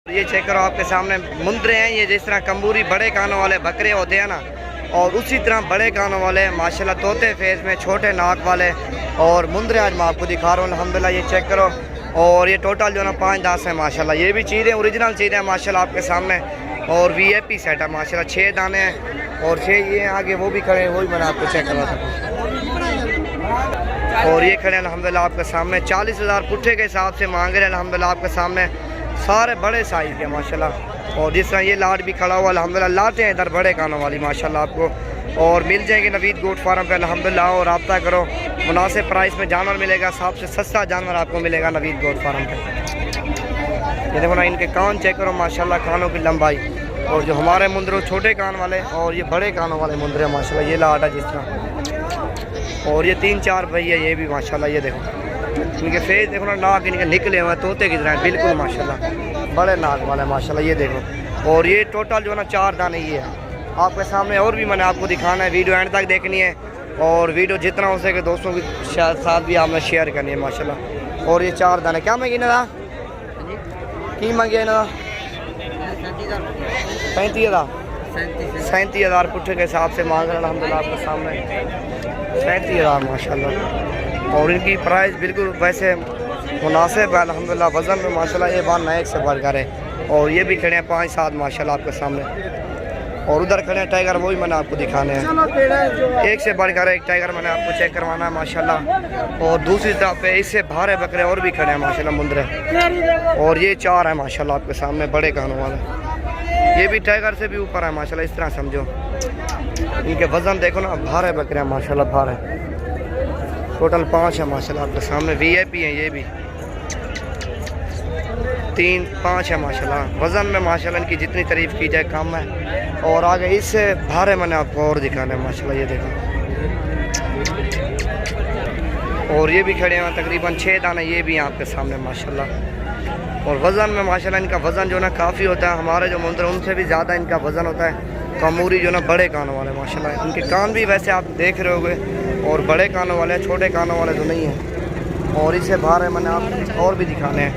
ये चेक करो आपके सामने मुंद्रे हैं, ये जिस तरह कम्बूरी बड़े कानों वाले बकरे होते हैं ना, और उसी तरह बड़े कानों वाले माशाल्लाह तोते फेस में छोटे नाक वाले और मुंद्रे आज मैं आपको दिखा रहा हूँ अल्हम्दुलिल्लाह। ये चेक करो, और ये टोटल जो ना 5-10 है माशाल्लाह। ये भी चीज़ें ओरिजिनल चीज़ें हैं माशाल्लाह आपके सामने, और VIP सेट है माशाल्लाह। 6 दाने हैं और 6 ये आगे वो भी खड़े हैं, वही मैंने आपको चेक करवा सकूँ। और ये खड़े हैं अल्हम्दुलिल्लाह आपके सामने 40,000 पुट्ठे के हिसाब से मांग रहे हैं अल्हम्दुलिल्लाह आपके सामने, सारे बड़े साइज़ के माशाल्लाह। और जिस तरह ये लाट भी खड़ा हुआ अल्हम्दुलिल्लाह, लाटे हैं इधर बड़े कानों वाली माशाल्लाह आपको, और मिल जाएंगे नवीद गोट फार्म पे अल्हम्दुलिल्लाह। और रब्ता करो, मुनासिब प्राइस में जानवर मिलेगा, सबसे सस्ता जानवर आपको मिलेगा नवीद गोट फार्म पे। ये देखो ना, इनके कान चेक करो माशाल्लाह, कानों की लंबाई, और जो हमारे मुंदरे छोटे कान वाले और ये बड़े कानों वाले मुंदरे माशाल्लाह। ये लाट है जिस तरह, और ये 3-4 भैया ये भी माशाल्लाह। ये देखो इनके फेस देखो ना, नाक इनके निकले हुए तोते की तरह बिल्कुल माशाल्लाह, बड़े नाक वाले माशाल्लाह। ये देखो, और ये टोटल जो है ना 4 दाने ये है आपके सामने। और भी मैंने आपको दिखाना है, वीडियो एंड तक देखनी है, और वीडियो जितना हो सके दोस्तों के साथ भी आपने शेयर करनी है माशाल्लाह। और ये 4 दाने क्या मांगे ना, की मांगे ना 37,000 पुट्ठे के हिसाब से मांग रहे हैं अल्हम्दुलिल्लाह आपके सामने 37,000 माशाल्लाह। और इनकी प्राइस बिल्कुल वैसे मुनासिब है अल्हम्दुलिल्लाह। वज़न में माशाल्लाह ये बार नए से बढ़कर है। और ये भी खड़े हैं 5-7 माशाल्लाह आपके सामने। और उधर खड़े हैं टाइगर, वही मैंने आपको दिखाने हैं, एक से बढ़कर एक टाइगर मैंने आपको चेक करवाना है माशाल्लाह। और दूसरी तरफ पे इससे भारे बकरे और भी खड़े हैं माशाल्लाह मुंदरे, और ये 4 है माशाल्लाह आपके सामने बड़े कानों वाले। ये भी टाइगर से भी ऊपर है माशाल्लाह, इस तरह समझो। इनके वज़न देखो ना, भारे बकरे हैं माशाल्लाह, भारे। टोटल 5 है माशाल्लाह आपके सामने। VIP हैं ये भी 3-5 है माशाल्लाह। वज़न में माशाल्लाह इनकी जितनी तारीफ़ की जाए कम है। और आगे इससे भारे मैंने आपको और दिखाना है माशाल्लाह। ये देखो, और ये भी खड़े हैं तकरीबन 6 दाने, ये भी हैं आपके सामने माशाल्लाह। और वज़न में माशाल्लाह इनका वज़न जो ना काफ़ी होता है, हमारे जो मुंदर उनसे भी ज़्यादा इनका वज़न होता है। कमूरी जो ना बड़े कानों वाले माशाल्लाह, इनके कान भी वैसे आप देख रहे होगे, और बड़े कानों वाले, छोटे कानों वाले तो नहीं हैं। और इससे भारे मैंने आप और भी दिखाने हैं,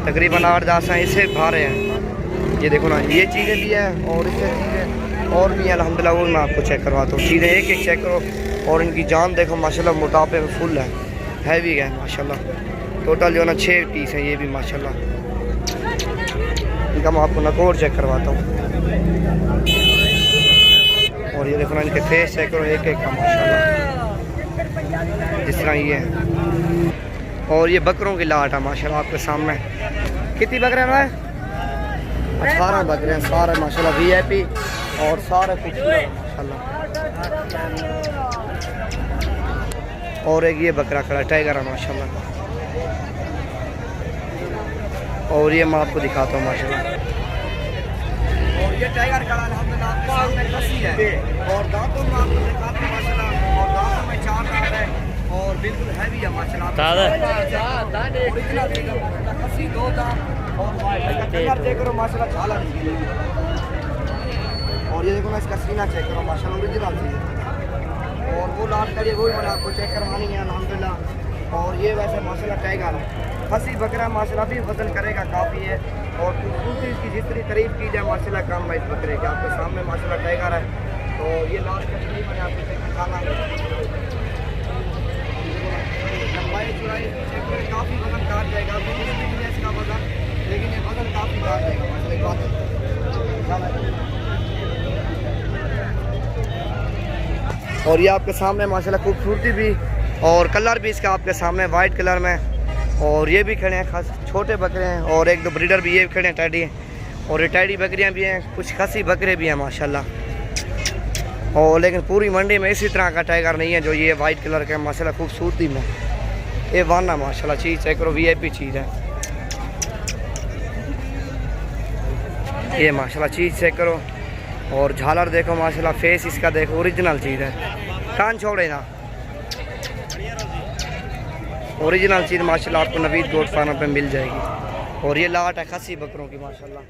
तकरीबन 8-10 हैं, इससे भारे हैं। ये देखो ना, ये चीज़ें भी हैं, और इससे चीज़ें और भी हैं अल्हम्दुलिल्लाह। वो मैं आपको चेक करवाता हूँ, चीज़ें एक चेक करो। और इनकी जान देखो माशाल्लाह, मोटापे में फुल है, हैवी है माशाल्लाह। टोटल जो ना 6 पीस हैं ये भी माशाल्लाह। इनका मैं आपको नकोर चेक करवाता हूँ। और ये देखो ना, इनके फेस चेक करो एक का माशाल्लाह, जिस तरह ये है। और ये बकरों की लाट है माशाल्लाह आपके सामने। कितनी बकरे हैं? 18 बकरे हैं सारे माशाल्लाह, VIP और सारे खूबसूरत माशाल्लाह। और एक ये बकरा खड़ा टाइगर है माशाल्लाह। और ये मैं आपको दिखाता हूँ माशाल्लाह। और ये टाइगर खड़ा अल्हम्दुलिल्लाह आपके सामने खसी है, और दांतों में आपको दिखाता हूँ माशाल्लाह। और दांतों में 4 दांत है, और बिल्कुल हैवी है माशाल्लाह। खसी 2 दांत, और कलर चेक करो माशाल्लाह, झाला। और ये देखो ना, इसका सीना चेक करो माशाल्लाह, ओरिजिनल चीज़। और वो लाट करिए, वही मैंने आपको चेक करवानी है अल्हम्दुलिल्लाह। और ये वैसे माशाल्लाह टाइगर है, खसी बकरा माशाल्लाह, भी वजन करेगा काफ़ी है। और दूसरी इसकी जितनी तारीफ़ की जाए माशाल्लाह कम है इस बकरे के। आपके सामने माशाल्लाह टाइगर है। तो ये लाट करी मैंने आपको चेक दिखाना है, लंबाई चौड़ाई चेक करें, काफ़ी वजन काट जाएगा। इसका वजन, लेकिन ये वजन काफ़ी काट जाएगा माशाल्लाह। और ये आपके सामने माशाल्लाह खूबसूरती भी, और कलर भी इसका आपके सामने वाइट कलर में। और ये भी खड़े हैं खास छोटे बकरे हैं, और 1-2 ब्रीडर भी ये खड़े हैं टैडी। और ये टैडी बकरियां भी हैं, कुछ खसी बकरे भी हैं माशाल्लाह। और लेकिन पूरी मंडी में इसी तरह का टाइगर नहीं है जो ये वाइट कलर का माशाल्लाह खूबसूरती में। ये वाना माशाल्लाह चीज़ चेक करो, VIP चीज़ है ये माशाल्लाह, चीज़ चेक करो। और झालर देखो माशाल्लाह, फेस इसका देखो, ओरिजिनल चीज़ है। कान छोड़े ना, ओरिजिनल चीज़ माशाल्लाह आपको नवीद गोट फार्म पे मिल जाएगी। और ये लाट है खसी बकरों की माशाल्लाह।